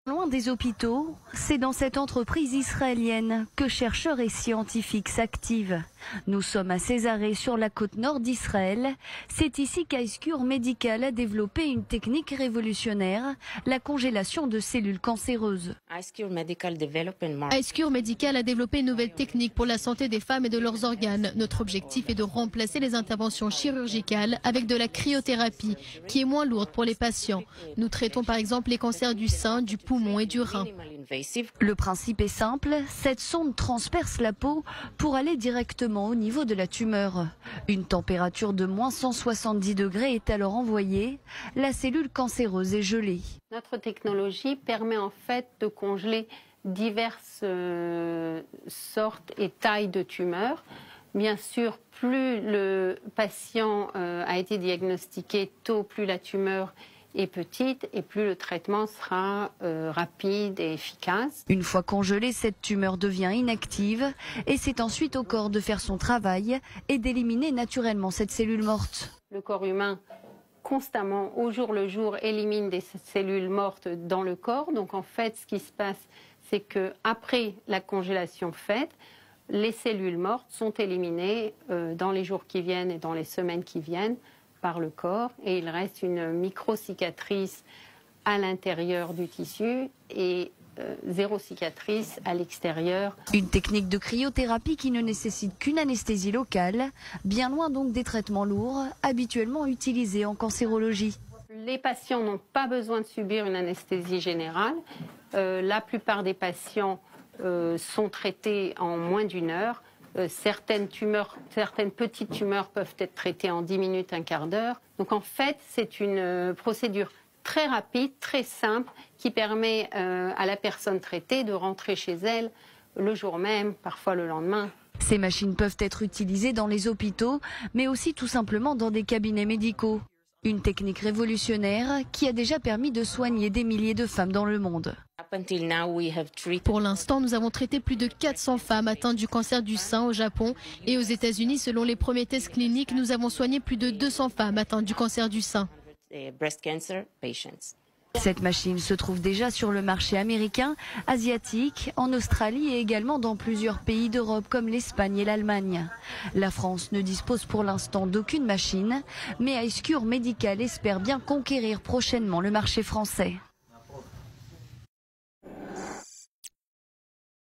Loin des hôpitaux, c'est dans cette entreprise israélienne que chercheurs et scientifiques s'activent. Nous sommes à Césarée, sur la côte nord d'Israël. C'est ici qu'Icecore Medical a développé une technique révolutionnaire, la congélation de cellules cancéreuses. Icecore Medical a développé une nouvelle technique pour la santé des femmes et de leurs organes. Notre objectif est de remplacer les interventions chirurgicales avec de la cryothérapie, qui est moins lourde pour les patients. Nous traitons par exemple les cancers du sein, du poumon et du rein. Le principe est simple, cette sonde transperce la peau pour aller directement au niveau de la tumeur. Une température de moins 170 degrés est alors envoyée, la cellule cancéreuse est gelée. Notre technologie permet en fait de congeler diverses sortes et tailles de tumeurs. Bien sûr, plus le patient a été diagnostiqué tôt, plus la tumeur est petite et plus le traitement sera rapide et efficace. Une fois congelée, cette tumeur devient inactive et c'est ensuite au corps de faire son travail et d'éliminer naturellement cette cellule morte. Le corps humain, constamment, au jour le jour, élimine des cellules mortes dans le corps. Donc en fait, ce qui se passe, c'est qu'après la congélation faite, les cellules mortes sont éliminées dans les jours qui viennent et dans les semaines qui viennent par le corps, et il reste une micro-cicatrice à l'intérieur du tissu et zéro cicatrice à l'extérieur. Une technique de cryothérapie qui ne nécessite qu'une anesthésie locale, bien loin donc des traitements lourds habituellement utilisés en cancérologie. Les patients n'ont pas besoin de subir une anesthésie générale. La plupart des patients sont traités en moins d'une heure. Certaines petites tumeurs peuvent être traitées en 10 minutes, un quart d'heure. Donc en fait, c'est une procédure très rapide, très simple, qui permet à la personne traitée de rentrer chez elle le jour même, parfois le lendemain. Ces machines peuvent être utilisées dans les hôpitaux, mais aussi tout simplement dans des cabinets médicaux. Une technique révolutionnaire qui a déjà permis de soigner des milliers de femmes dans le monde. Pour l'instant, nous avons traité plus de 400 femmes atteintes du cancer du sein au Japon et aux États-Unis. Selon les premiers tests cliniques, nous avons soigné plus de 200 femmes atteintes du cancer du sein. Cette machine se trouve déjà sur le marché américain, asiatique, en Australie et également dans plusieurs pays d'Europe comme l'Espagne et l'Allemagne. La France ne dispose pour l'instant d'aucune machine, mais Icecore Medical espère bien conquérir prochainement le marché français.